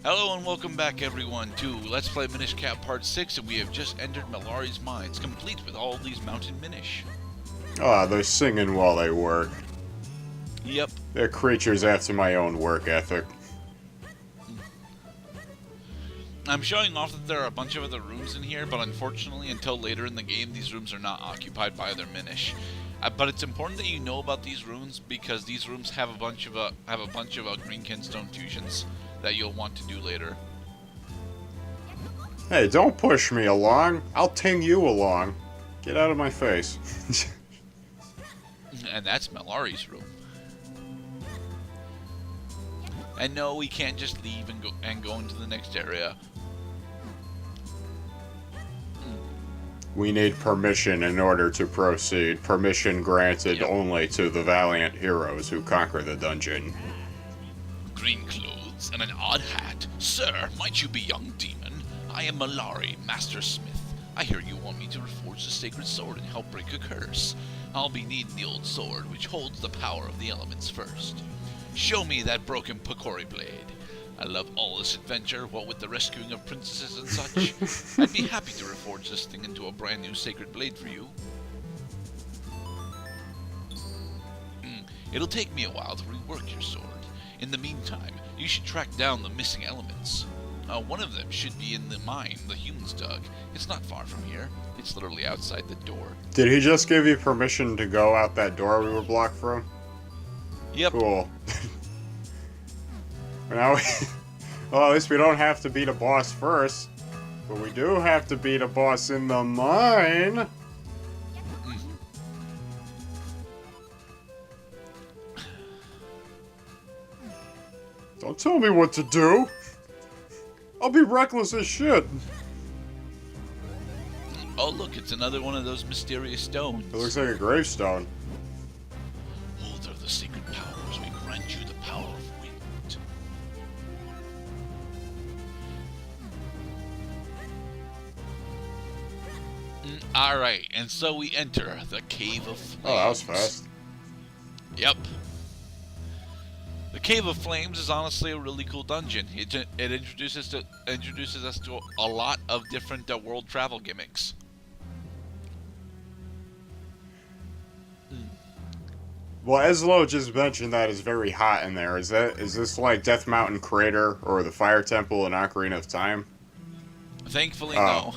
Hello and welcome back everyone to Let's Play Minish Cap Part 6, and we have just entered Malari's Mines, complete with all these mountain Minish. Ah, they're singing while they work. Yep. They're creatures after my own work ethic. I'm showing off that there are a bunch of other rooms in here, but unfortunately until later in the game these rooms are not occupied by other Minish. But it's important that you know about these rooms because these rooms have a bunch of green kinstone fusions that you'll want to do later. Hey, don't push me along. I'll ting you along. Get out of my face. And that's Malari's room. And no, we can't just leave and go into the next area. We need permission in order to proceed. Permission granted only to the valiant heroes who conquer the dungeon. Green clothes and an odd hat. Sir, might you be young demon? I am Malari, Master Smith. I hear you want me to reforge the sacred sword and help break a curse. I'll be needing the old sword, which holds the power of the elements first. Show me that broken Pokori blade. I love all this adventure, what with the rescuing of princesses and such. I'd be happy to reforge this thing into a brand new sacred blade for you. It'll take me a while to rework your sword. In the meantime, you should track down the missing elements. One of them should be in the mine the humans dug. It's not far from here. It's literally outside the door. Did he just give you permission to go out that door we were blocked from? Yep. Cool. Now, well, at least we don't have to beat a boss first. But we do have to beat a boss in the mine. Don't tell me what to do. I'll be reckless as shit. Oh look, it's another one of those mysterious stones. It looks like a gravestone. Holder of the sacred powers, we grant you the power of wind. Alright, and so we enter the Cave of Flames. Oh, that was fast. Yep. The Cave of Flames is honestly a really cool dungeon. It introduces us to a lot of different world travel gimmicks. Well, Eslo just mentioned that it's very hot in there. Is this like Death Mountain Crater or the Fire Temple in Ocarina of Time? Thankfully, no.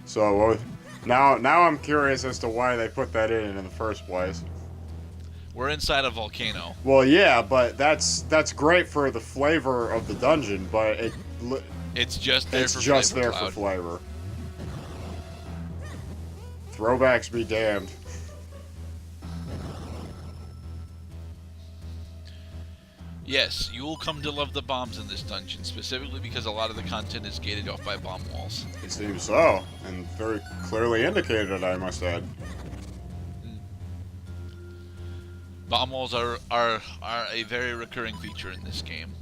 So now I'm curious as to why they put that in the first place. We're inside a volcano. Well, yeah, but that's great for the flavor of the dungeon, but it's just there for flavor. Throwbacks be damned. Yes, you will come to love the bombs in this dungeon, specifically because a lot of the content is gated off by bomb walls. It seems so, and very clearly indicated, I must add. Bomb walls are a very recurring feature in this game.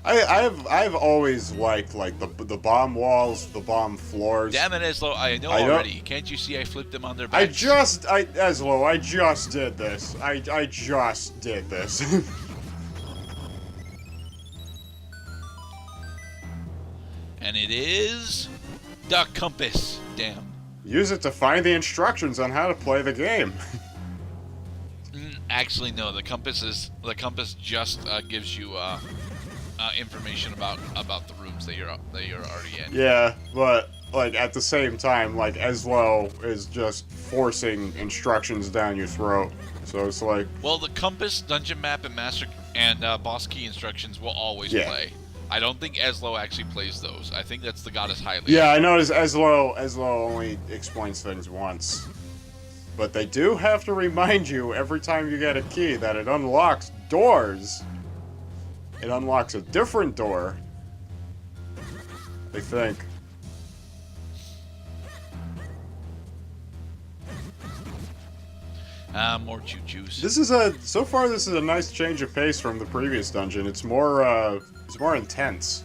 I've always liked the bomb walls, the bomb floors. Damn it, Eslo! I know already. Can't you see I flipped them on their backs? Eslo, I just did this. I just did this. And it is the compass. Damn. Use it to find the instructions on how to play the game. Actually, no. The compass just gives you information about the rooms that you're already in. Yeah, but like at the same time, like Eslo is just forcing instructions down your throat. So it's like, well, the compass, dungeon map, and boss key instructions will always play. I don't think Eslo actually plays those. I think that's the goddess Hylia. Yeah, I noticed Eslo only explains things once. But they do have to remind you every time you get a key that it unlocks doors. It unlocks a different door. I think. More choo-choos. So far this is a nice change of pace from the previous dungeon. It's more intense.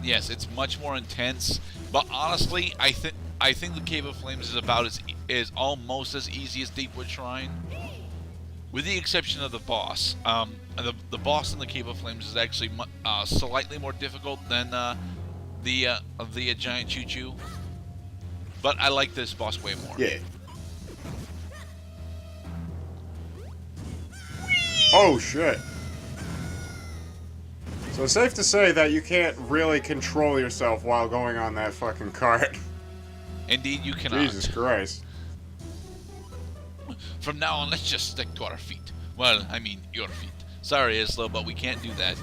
Yes, it's much more intense. But honestly, I think the Cave of Flames is almost as easy as Deepwood Shrine. with the exception of the boss. The boss in the Cave of Flames is actually slightly more difficult than the giant choo-choo, but I like this boss way more. Yeah. Oh shit. So it's safe to say that you can't really control yourself while going on that fucking cart. Indeed, you cannot. Jesus Christ. From now on, let's just stick to our feet. Well, I mean, your feet. Sorry, Islo, but we can't do that.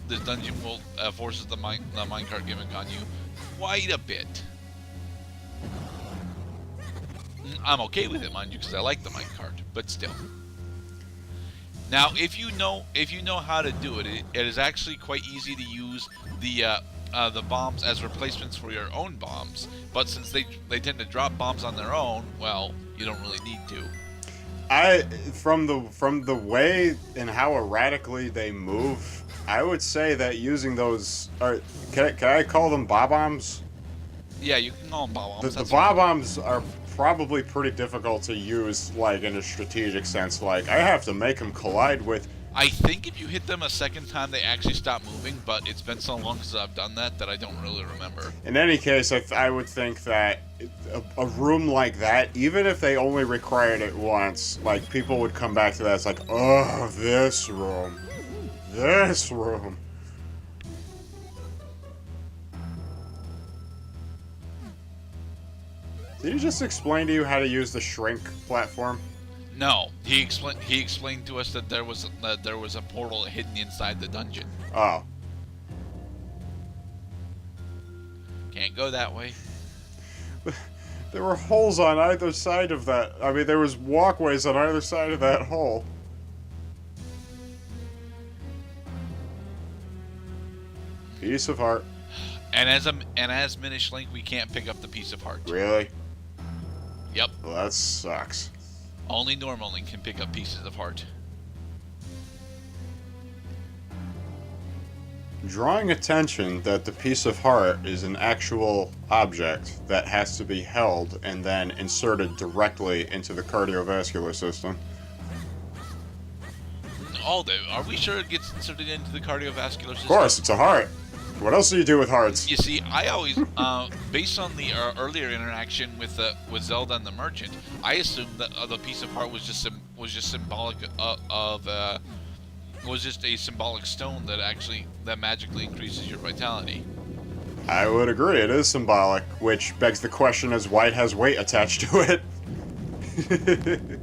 This dungeon will forces the minecart gimmick on you quite a bit. I'm okay with it, mind you, because I like the minecart, but still. Now, if you know how to do it, it is actually quite easy to use the bombs as replacements for your own bombs. But since they tend to drop bombs on their own, well, you don't really need to. From the way and how erratically they move, I would say that using those can I call them bob-bombs? Yeah, you can call them bob-bombs. The bob-bombs are probably pretty difficult to use, like, in a strategic sense. Like, I have to make them collide with... I think if you hit them a second time, they actually stop moving, but it's been so long since I've done that I don't really remember. In any case, I would think that a room like that, even if they only required it once, like, people would come back to that. It's like, oh, this room. This room. Did he just explain to you how to use the shrink platform? No, he explained to us that there was a portal hidden inside the dungeon. Oh. Can't go that way. There were holes on either side of that. I mean, there was walkways on either side of that hole. Piece of heart. And as Minish Link, we can't pick up the piece of heart. Really? Yep. Well, that sucks. Only normal Link can pick up pieces of heart. Drawing attention that the piece of heart is an actual object that has to be held and then inserted directly into the cardiovascular system. Aldo, are we sure it gets inserted into the cardiovascular system? Of course, it's a heart. What else do you do with hearts? You see, I always, based on the earlier interaction with Zelda and the Merchant, I assumed that the piece of heart was just symbolic was just a symbolic stone that magically increases your vitality. I would agree, it is symbolic, which begs the question as why it has weight attached to it.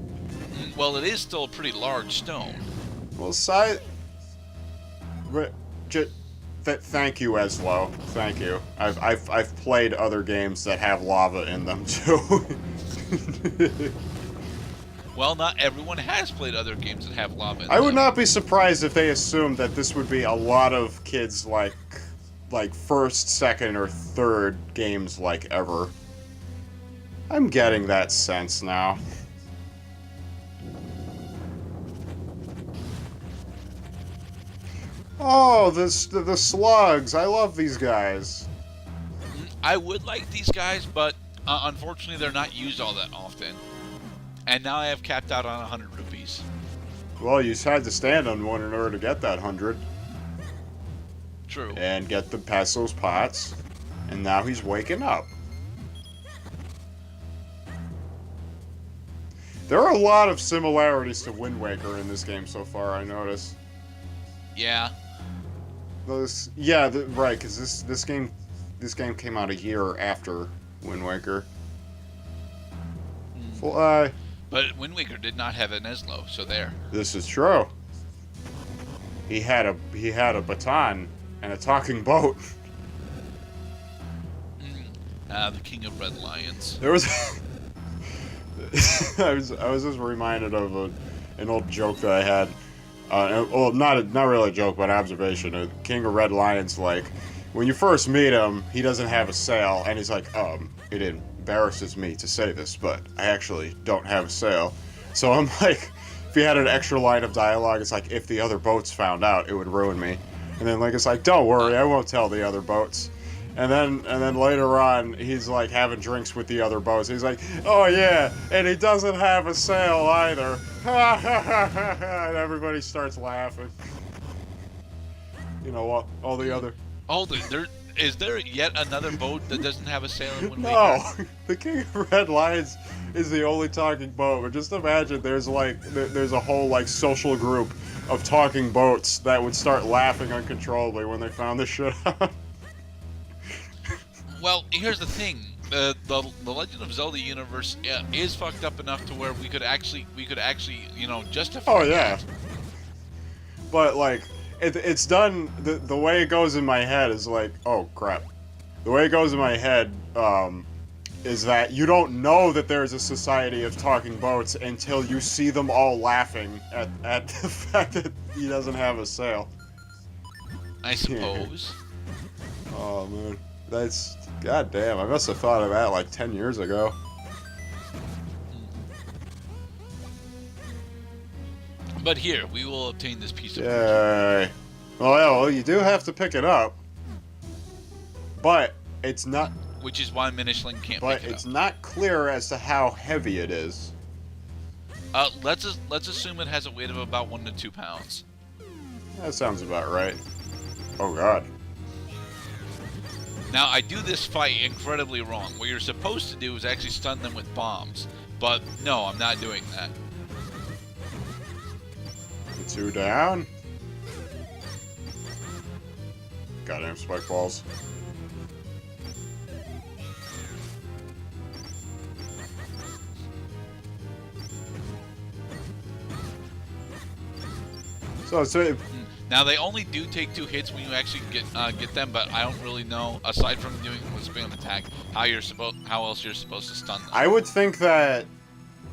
Well, it is still a pretty large stone. Well, thank you, Eslo. Thank you. I've played other games that have lava in them too. Well, not everyone has played other games that have lava in them. I would not be surprised if they assumed that this would be a lot of kids like first, second, or third games like ever. I'm getting that sense now. Oh, the slugs. I love these guys. I would like these guys, but unfortunately they're not used all that often. And now I have capped out on 100 rupees. Well, you had to stand on one in order to get that 100. True. And get the past those pots. And now he's waking up. There are a lot of similarities to Wind Waker in this game so far, I notice. Yeah. Right, because this game came out a year after Wind Waker. Fly. But Wind Waker did not have an Eslo, so there. This is true. He had a baton and a talking boat. The King of Red Lions. There was. I was just reminded of an old joke that I had. Well, not really a joke, but an observation. A King of Red Lions, like, when you first meet him, he doesn't have a sail, and he's like, it embarrasses me to say this, but I actually don't have a sail. So I'm like, if he had an extra line of dialogue, it's like, if the other boats found out, it would ruin me. And then, like, it's like, don't worry, I won't tell the other boats. And then later on, he's like having drinks with the other boats. He's like, "Oh yeah, and he doesn't have a sail either." Ha ha ha ha ha! And everybody starts laughing. You know, all the other. Oh, is there yet another boat that doesn't have a sail in Wind Waker? No, the King of Red Lions is the only talking boat. But just imagine there's a whole like social group of talking boats that would start laughing uncontrollably when they found this shit out. Well, here's the thing: the Legend of Zelda universe is fucked up enough to where we could actually justify. Oh yeah. that. But like it's done the way it goes in my head is like, oh crap. The way it goes in my head is that you don't know that there's a society of talking boats until you see them all laughing at the fact that he doesn't have a sail. I suppose. Oh man. That's goddamn. I must have thought of that like 10 years ago. But here, we will obtain this piece of Yay. Well, you do have to pick it up. But it's not. Which is why Minishling can't But pick it it's up. not clear as to how heavy it is. Let's assume it has a weight of about 1 to 2 pounds. That sounds about right. Oh god. Now, I do this fight incredibly wrong. What you're supposed to do is actually stun them with bombs. But no, I'm not doing that. 2 down. Goddamn spike balls. So Now, they only do take 2 hits when you actually get them, but I don't really know, aside from doing the spam attack, how else you're supposed to stun them. I would think that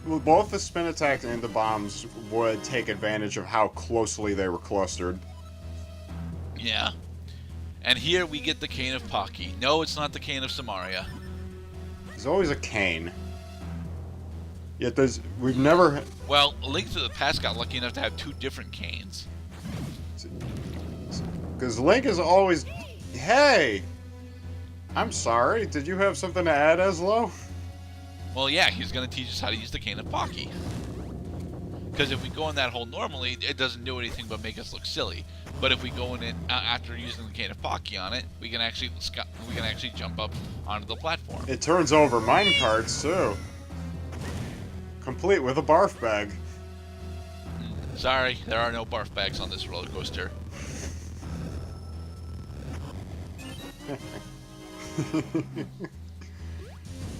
both the spin attack and the bombs would take advantage of how closely they were clustered. Yeah. And here we get the Cane of Pocky. No, it's not the Cane of Samaria. There's always a cane. Yet we've never... Well, Link to the Past got lucky enough to have 2 different canes. Because Link is always... Hey! I'm sorry, did you have something to add, Eslo? Well, yeah, he's going to teach us how to use the Cane of Pocky. Because if we go in that hole normally, it doesn't do anything but make us look silly. But if we go in it after using the Cane of Pocky on it, we can actually jump up onto the platform. It turns over minecarts, too. Complete with a barf bag. Sorry, there are no barf bags on this roller coaster.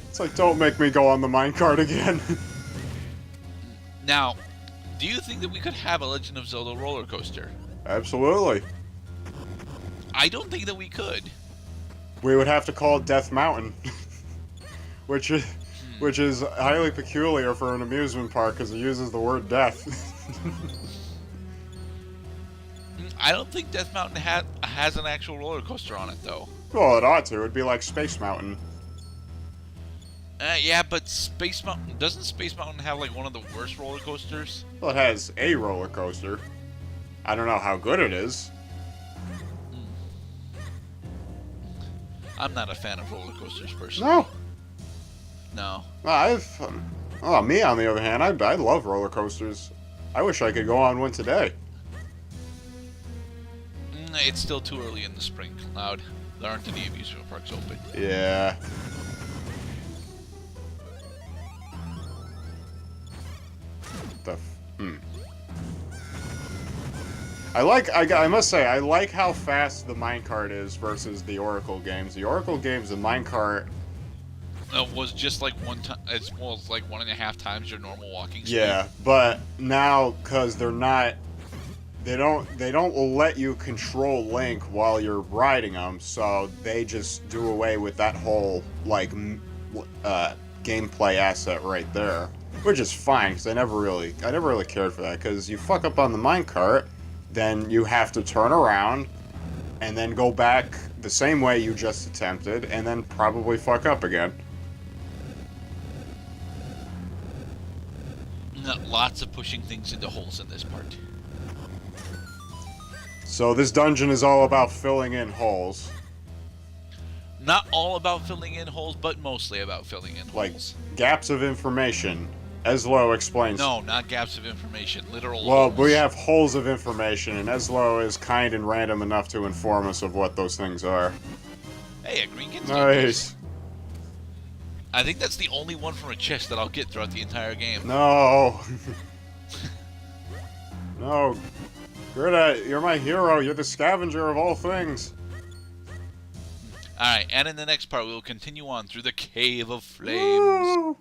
It's like, don't make me go on the minecart again. Now, do you think that we could have a Legend of Zelda roller coaster? Absolutely. I don't think that we could. We would have to call it Death Mountain. which is highly peculiar for an amusement park because it uses the word death. I don't think Death Mountain has an actual roller coaster on it, though. Well, it ought to. It'd be like Space Mountain. Yeah, but doesn't Space Mountain have like one of the worst roller coasters? Well, it has a roller coaster. I don't know how good it is. I'm not a fan of roller coasters personally. No. No. Me on the other hand, I love roller coasters. I wish I could go on one today. It's still too early in the spring, Cloud. There aren't any amusement parks open. Yeah. I must say, I like how fast the minecart is versus the Oracle games. The Oracle games, the minecart... was just like it's like 1.5 times your normal walking speed. Yeah, but now, because they're not... They don't let you control Link while you're riding them, so they just do away with that whole, like, gameplay asset right there. Which is fine, because I never really cared for that, because you fuck up on the minecart, then you have to turn around, and then go back the same way you just attempted, and then probably fuck up again. Lots of pushing things into holes in this part. So this dungeon is all about filling in holes. Not all about filling in holes, but mostly about filling in Like, holes. gaps of information. Eslo explains. No, not gaps of information. Literal Well, holes. we have holes of information, and Eslo is kind and random enough to inform us of what those things are. Hey, a green can Nice. I think that's the only one from a chest that I'll get throughout the entire game. No. No. Gerda, you're my hero. You're the scavenger of all things. Alright, and in the next part, we will continue on through the Cave of Flames. Woo!